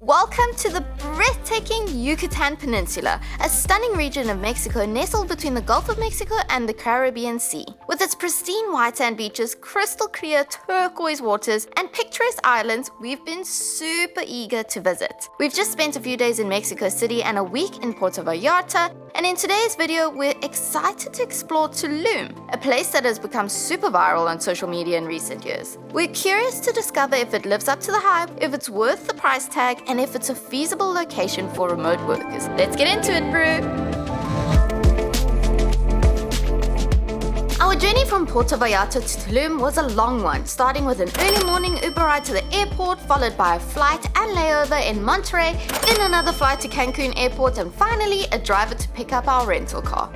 Welcome to the breathtaking Yucatan Peninsula, a stunning region of Mexico nestled between the Gulf of Mexico and the Caribbean Sea. With its pristine white sand beaches, crystal clear turquoise waters, and picturesque islands, we've been super eager to visit. We've just spent a few days in Mexico City and a week in Puerto Vallarta, and in today's video, we're excited to explore Tulum, a place that has become super viral on social media in recent years. We're curious to discover if it lives up to the hype, if it's worth the price tag, and if it's a feasible location for remote workers. Let's get into it, bro! Our journey from Puerto Vallarta to Tulum was a long one, starting with an early morning Uber ride to the airport, followed by a flight and layover in Monterrey, then another flight to Cancun Airport, and finally a driver to pick up our rental car.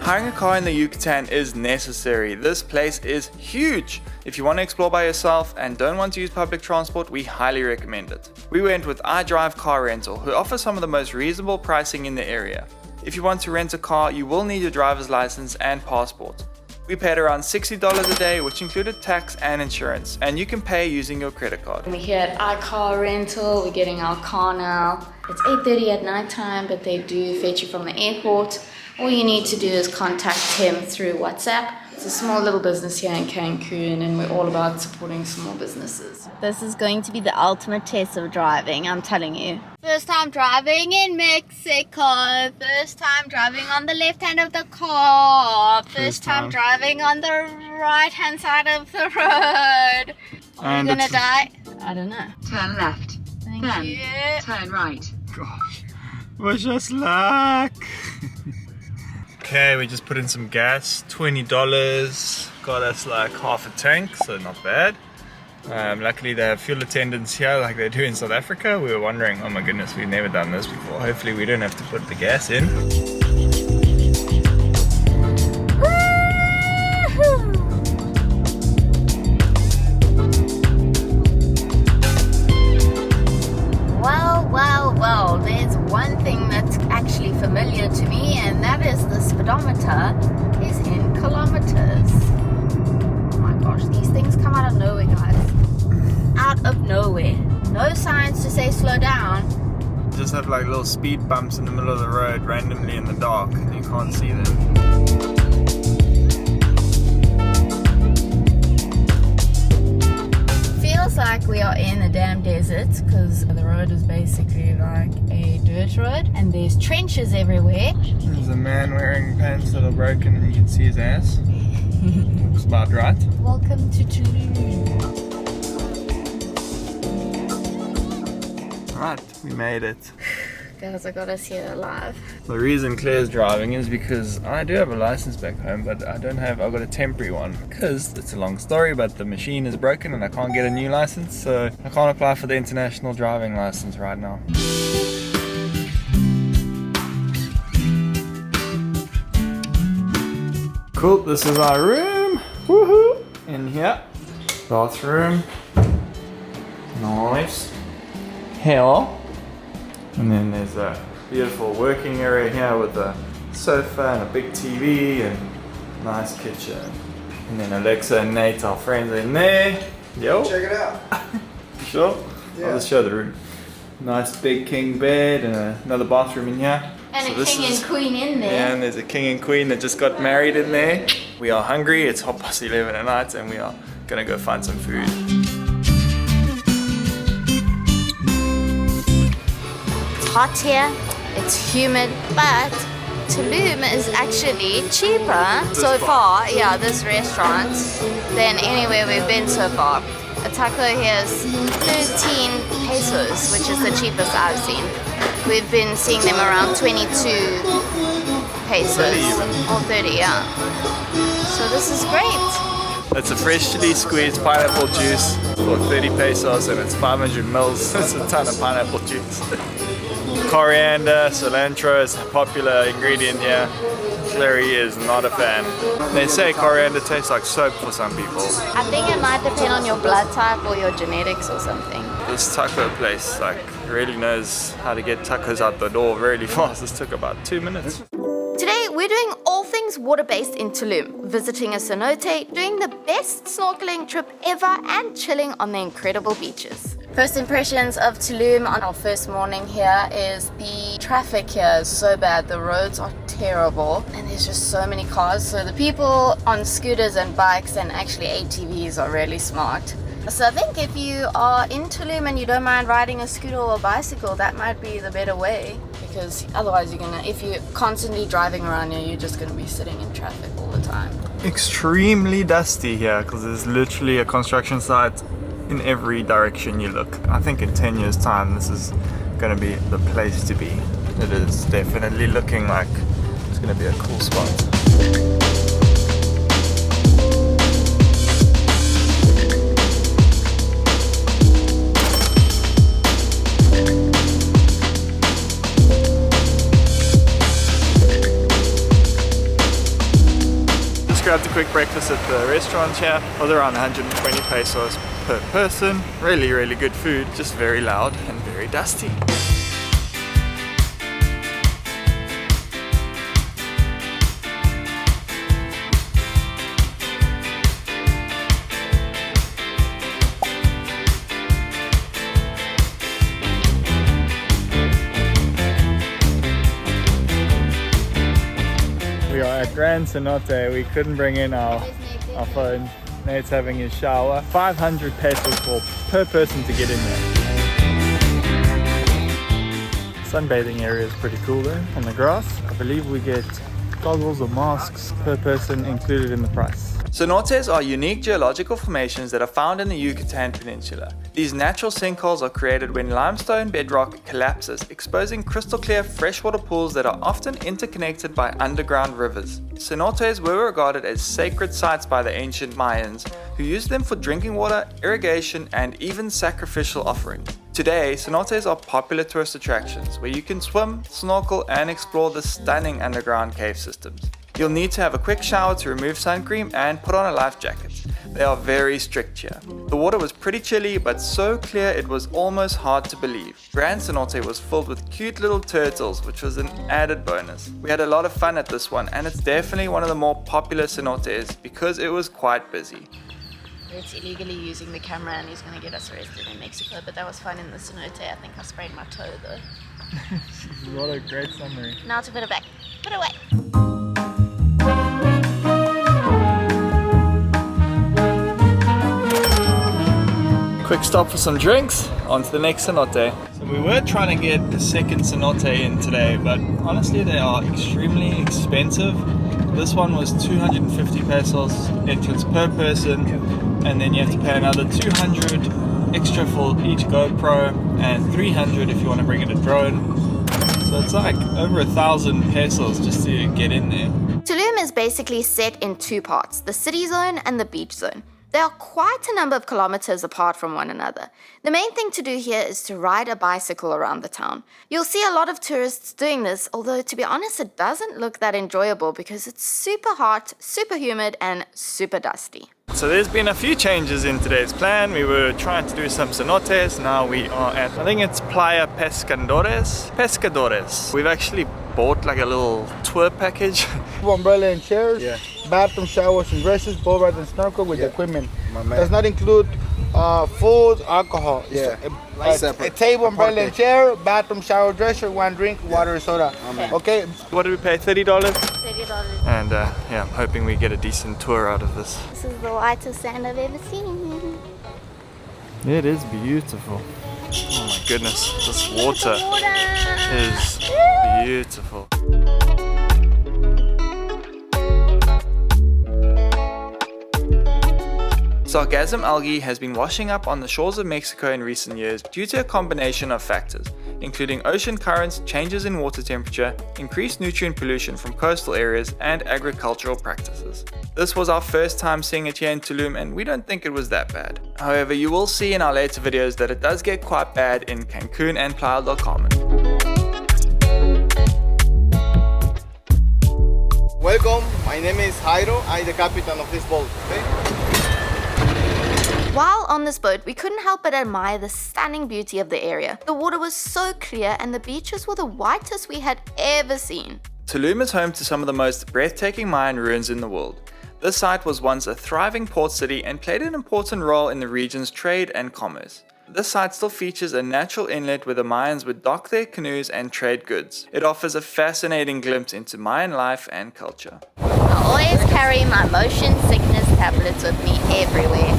Hiring a car in the Yucatan is necessary. This place is huge. If you want to explore by yourself and don't want to use public transport, we highly recommend it. We went with iDrive Car Rental, who offer some of the most reasonable pricing in the area. If you want to rent a car, you will need your driver's license and passport. We paid around $60 a day, which included tax and insurance, and you can pay using your credit card. We're here at iCar Rental, we're getting our car now. It's 8:30 at night time, but they do fetch you from the airport. All you need to do is contact him through WhatsApp. It's a small little business here in Cancun, and we're all about supporting small businesses. This is going to be the ultimate test of driving, I'm telling you. First time driving in Mexico. First time driving on the left hand of the car. First time driving on the right hand side of the road. Are we gonna die? I don't know. Turn left. Thank you. Turn right. Gosh, wish us luck. Okay, we just put in some gas, $20, got us like half a tank, so not bad. Luckily they have fuel attendants here like they do in South Africa. We were wondering, oh my goodness, we've never done this before. Hopefully we don't have to put the gas in. Well, there's one thing that's actually familiar to me, and that is the speedometer is in kilometers. Oh my gosh, these things come out of nowhere, guys. Out of nowhere. No signs to say slow down. Just have like little speed bumps in the middle of the road randomly in the dark, and you can't see them. Feels like we are in a damn desert because the road is basically like a dirt road and there's trenches everywhere. There's a man wearing pants that are broken and you can see his ass. Looks about right. Welcome to Tulum. Alright, we made it. Guys, I got us here alive. The reason Claire's driving is because I do have a license back home, but I've got a temporary one because it's a long story, but the machine is broken and I can't get a new license, so I can't apply for the international driving license right now. Cool, this is our room. Woohoo! In here, bathroom. Nice. Hell. And then there's a beautiful working area here with a sofa and a big TV and nice kitchen. And then Alexa and Nate, our friends, in there. Yo. Check it out. Sure? Yeah. I'll just show the room. Nice big king bed and another bathroom in here. And a king and queen in there. Yeah, and there's a king and queen that just got married in there. We are hungry. It's 11:30 at night and we are gonna go find some food. Hot here, it's humid, but Tulum is actually cheaper so far, yeah, this restaurant, than anywhere we've been so far. A taco here is 13 pesos, which is the cheapest I've seen. We've been seeing them around 22 pesos, 30 even. or 30, yeah. So this is great. It's a freshly squeezed pineapple juice for 30 pesos and it's 500 mils. It's a ton of pineapple juice. Coriander, cilantro is a popular ingredient here. Clary is not a fan. They say coriander tastes like soap for some people. I think it might depend on your blood type or your genetics or something. This taco place really knows how to get tacos out the door really fast. This took about 2 minutes. Today we're doing all things water-based in Tulum, visiting a cenote, doing the best snorkeling trip ever and chilling on the incredible beaches. First impressions of Tulum on our first morning here is the traffic here is so bad. The roads are terrible and there's just so many cars. So the people on scooters and bikes and actually ATVs are really smart. So I think if you are in Tulum and you don't mind riding a scooter or a bicycle, that might be the better way, because otherwise if you're constantly driving around here, you're just gonna be sitting in traffic all the time. Extremely dusty here because there's literally a construction site in every direction you look. I think in 10 years time this is going to be the place to be. It is definitely looking like it's going to be a cool spot. Grabbed a quick breakfast at the restaurant here. It was around 120 pesos per person. Really good food, just very loud and very dusty. We are at Grand Cenote. We couldn't bring in our phone. Nate's having his shower. 500 pesos per person to get in there. Sunbathing area is pretty cool there on the grass. I believe we get goggles or masks per person included in the price. Cenotes are unique geological formations that are found in the Yucatan Peninsula. These natural sinkholes are created when limestone bedrock collapses, exposing crystal clear freshwater pools that are often interconnected by underground rivers. Cenotes were regarded as sacred sites by the ancient Mayans, who used them for drinking water, irrigation, and even sacrificial offerings. Today, cenotes are popular tourist attractions where you can swim, snorkel, and explore the stunning underground cave systems. You'll need to have a quick shower to remove sun cream and put on a life jacket. They are very strict here. The water was pretty chilly, but so clear it was almost hard to believe. Grand Cenote was filled with cute little turtles, which was an added bonus. We had a lot of fun at this one, and it's definitely one of the more popular cenotes because it was quite busy. It's illegally using the camera and he's going to get us arrested in Mexico, but that was fun in the Cenote. I think I sprained my toe though. What a great summary. Now to put it back. Put it away. Quick stop for some drinks, on to the next cenote. So we were trying to get the second cenote in today, but honestly they are extremely expensive. This one was 250 pesos entrance per person, and then you have to pay another 200 extra for each GoPro and 300 if you want to bring in a drone. So it's like over 1,000 pesos just to get in there. Tulum is basically set in two parts, the city zone and the beach zone. They are quite a number of kilometers apart from one another. The main thing to do here is to ride a bicycle around the town. You'll see a lot of tourists doing this, although to be honest it doesn't look that enjoyable because it's super hot, super humid and super dusty. So there's been a few changes in today's plan. We were trying to do some cenotes. Now we are at, I think it's Playa Pescadores. We've actually bought like a little tour package. Umbrella and chairs, Yeah. bathroom, showers and dresses, boat ride and snorkel with equipment. Does not include food, alcohol. It's a table, umbrella and chair, bathroom, shower, dresser, one drink, water and soda. Okay. What did we pay? $30? $30. And yeah, I'm hoping we get a decent tour out of this. This is the whitest sand I've ever seen. It is beautiful. Oh my goodness, this water is beautiful. Sargassum algae has been washing up on the shores of Mexico in recent years due to a combination of factors, including ocean currents, changes in water temperature, increased nutrient pollution from coastal areas, and agricultural practices. This was our first time seeing it here in Tulum, and we don't think it was that bad. However, you will see in our later videos that it does get quite bad in Cancun and Playa del Carmen. Welcome, my name is Jairo. I'm the captain of this boat. Okay? While on this boat, we couldn't help but admire the stunning beauty of the area. The water was so clear and the beaches were the whitest we had ever seen. Tulum is home to some of the most breathtaking Mayan ruins in the world. This site was once a thriving port city and played an important role in the region's trade and commerce. this site still features a natural inlet where the Mayans would dock their canoes and trade goods. It offers a fascinating glimpse into Mayan life and culture. I always carry my motion sickness tablets with me everywhere.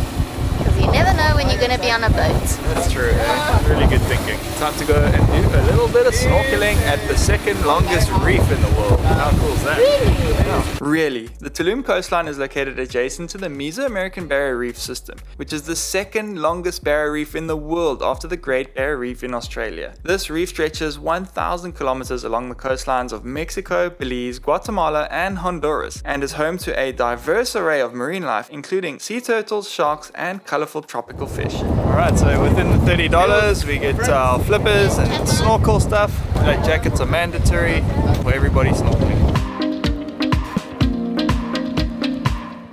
Because you never know when you're going to be on a boat. That's true, eh? Really good thinking. Time to go and do a little bit of snorkeling at the second longest reef in the world. How cool is that? Really? Yeah. Really. The Tulum coastline is located adjacent to the Mesoamerican Barrier Reef system, which is the second longest barrier reef in the world after the Great Barrier Reef in Australia. This reef stretches 1,000 kilometers along the coastlines of Mexico, Belize, Guatemala, and Honduras, and is home to a diverse array of marine life, including sea turtles, sharks, and colorful tropical fish. Alright, so within the $30 we get our flippers and snorkel stuff. Jackets are mandatory for everybody snorkeling.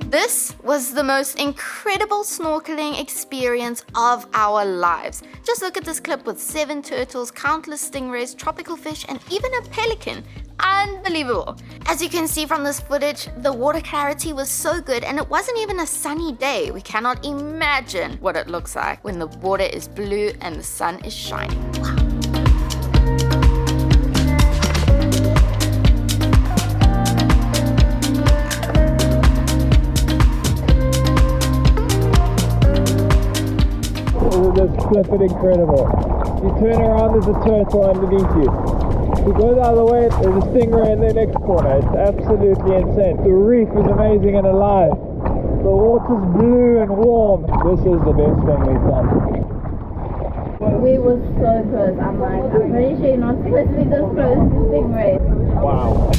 This was the most incredible snorkeling experience of our lives. Just look at this clip with 7 turtles, countless stingrays, tropical fish, and even a pelican. Unbelievable. As you can see from this footage, the water clarity was so good and it wasn't even a sunny day. We cannot imagine what it looks like when the water is blue and the sun is shining. Wow. That's flipping incredible. You turn around, there's a turtle underneath you. You go the other way, there's a stingray in the next corner. It's absolutely insane. The reef is amazing and alive. The water's blue and warm. This is the best thing we've done. We were so close. I'm pretty sure you're not supposed to be this close to stingrays. Wow.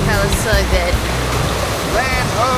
That was so good. Land ho!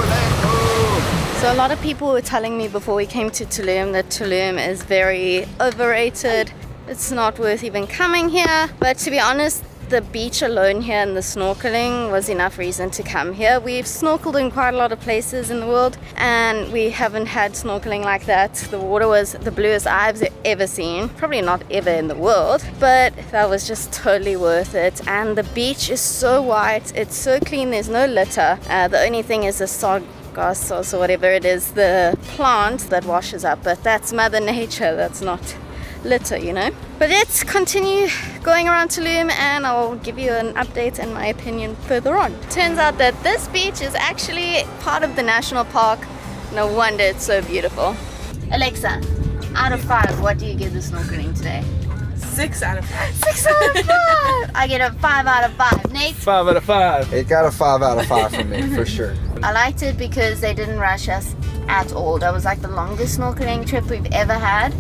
Land ho! So a lot of people were telling me before we came to Tulum that Tulum is very overrated. It's not worth even coming here. But to be honest, the beach alone here and the snorkeling was enough reason to come here. We've snorkeled in quite a lot of places in the world and we haven't had snorkeling like that. The water was the bluest I've ever seen. Probably not ever in the world, but that was just totally worth it. And the beach is so white, it's so clean, there's no litter. The only thing is the sargassum or whatever it is, the plant that washes up, but that's Mother Nature, that's not litter, you know. But let's continue going around Tulum and I'll give you an update and my opinion further on. Turns out that this beach is actually part of the national park. No wonder it's so beautiful. Alexa, out of 5, what do you give the snorkeling today? 6 out of 5. 6 out of 5! I get a 5 out of 5. Nate? 5 out of 5. It got a 5 out of 5 from me, for sure. I liked it because they didn't rush us at all. That was like the longest snorkeling trip we've ever had.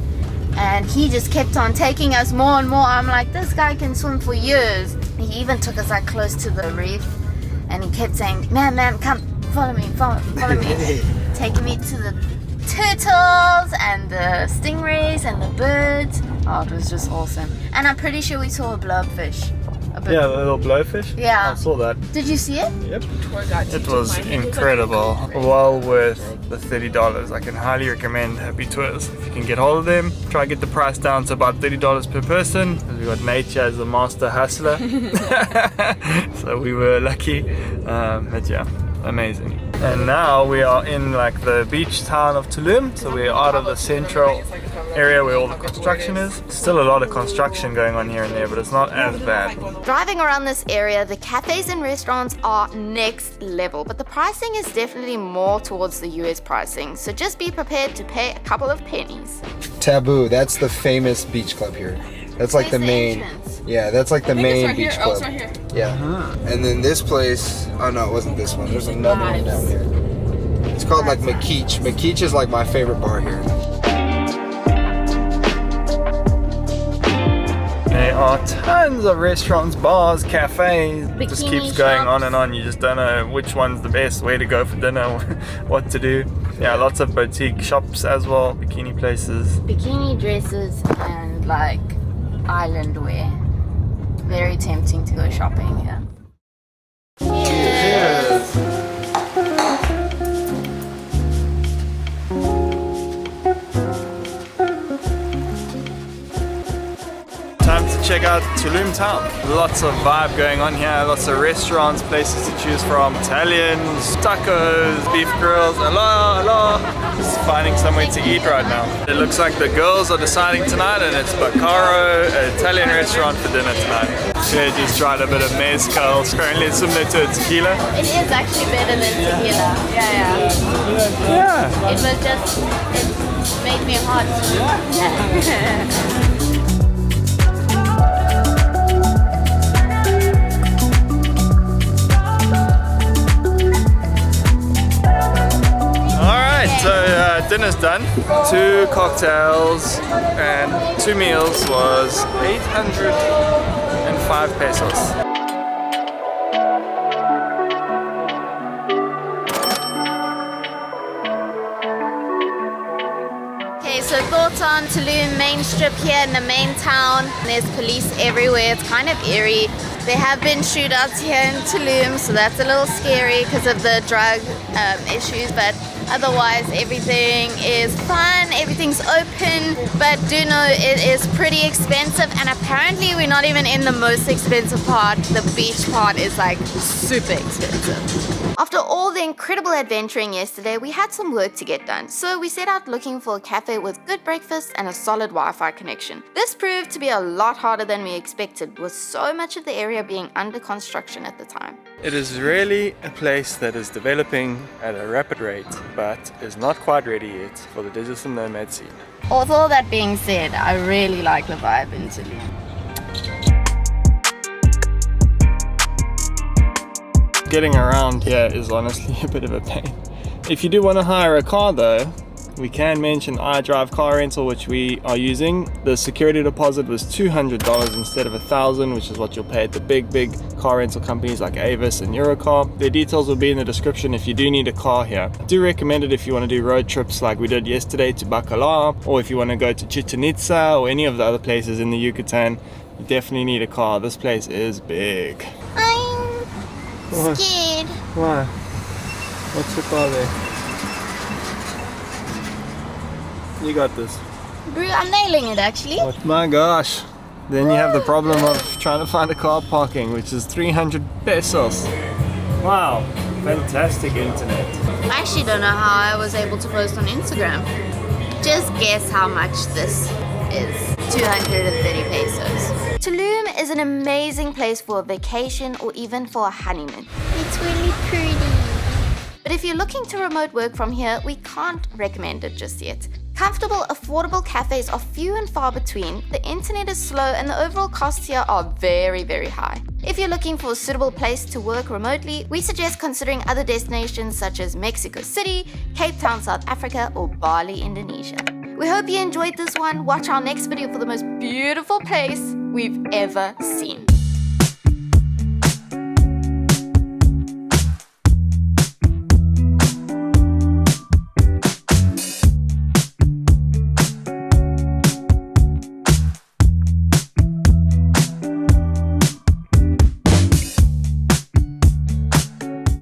And he just kept on taking us more and more. I'm like, this guy can swim for years. He even took us like close to the reef and he kept saying, ma'am, come, follow me. Taking me to the turtles and the stingrays and the birds. Oh, it was just awesome. And I'm pretty sure we saw a blobfish. Yeah, the little blowfish. Yeah. I saw that. Did you see it? Yep. It was incredible. Well worth the $30. I can highly recommend Happy Tours. If you can get hold of them, try to get the price down to about $30 per person. We got Nature as the master hustler. So we were lucky. But yeah, amazing. And now we are in like the beach town of Tulum. So we're out of the central area where all the construction is. Still a lot of construction going on here and there, but it's not as bad. Driving around this area, the cafes and restaurants are next level, but the pricing is definitely more towards the US pricing, so just be prepared to pay a couple of pennies. Taboo, that's the famous beach club here. That's like the main. Entrance. Yeah, that's like the main right beach here. club. Oh, it's right here. Yeah. And then this place, oh no, it wasn't this one. There's another one down here. It's called like McKeach. McKeach is like my favorite bar here. There are tons of restaurants, bars, cafes. It just Bikini keeps going shops. on and on. You just don't know which one's the best, where to go for dinner, what to do. Yeah, lots of boutique shops as well, bikini places. Bikini dresses and like island wear. Very tempting to go shopping here. Time to check out Tulum town. Lots of vibe going on here, lots of restaurants, places to choose from. Italians, tacos, beef grills, hello. Just finding somewhere to eat right now. It looks like the girls are deciding tonight and it's Bacaro, an Italian restaurant for dinner tonight. She just tried a bit of mezcal, it's currently similar to a tequila. It is actually better than tequila. Yeah. It was just, it made me hot. So dinner's done. 2 cocktails and 2 meals was 805 pesos. Okay, so thoughts on Tulum main strip here in the main town. There's police everywhere. It's kind of eerie. There have been shootouts here in Tulum, so that's a little scary because of the drug issues, but otherwise everything is fun, everything's open, but do know it is pretty expensive, and apparently we're not even in the most expensive part. The beach part is like super expensive. After all the incredible adventuring yesterday, we had some work to get done, so we set out looking for a cafe with good breakfast and a solid Wi-Fi connection. This proved to be a lot harder than we expected, with so much of the area being under construction at the time. It is really a place that is developing at a rapid rate, but is not quite ready yet for the digital nomad scene. With all that being said, I really like the vibe in Tulum. Getting around here is honestly a bit of a pain. If you do want to hire a car though, we can mention iDrive car rental, which we are using. The security deposit was $200 instead of $1,000, which is what you'll pay at the big car rental companies like Avis and Eurocar. Their details will be in the description if you do need a car here. I do recommend it if you want to do road trips like we did yesterday to Bacalar, or if you want to go to Chichen Itza or any of the other places in the Yucatan. You definitely need a car. This place is big. I'm scared. Why? What's the car there? You got this. Bro, I'm nailing it actually. Oh my gosh. Then you have the problem of trying to find a car parking, which is 300 pesos. Wow, fantastic internet. I actually don't know how I was able to post on Instagram. Just guess how much this is. 230 pesos. Tulum is an amazing place for a vacation or even for a honeymoon. It's really pretty. But if you're looking to remote work from here, we can't recommend it just yet. Comfortable, affordable cafes are few and far between, the internet is slow, and the overall costs here are very, very high. If you're looking for a suitable place to work remotely, we suggest considering other destinations such as Mexico City, Cape Town, South Africa, or Bali, Indonesia. We hope you enjoyed this one. Watch our next video for the most beautiful place we've ever seen.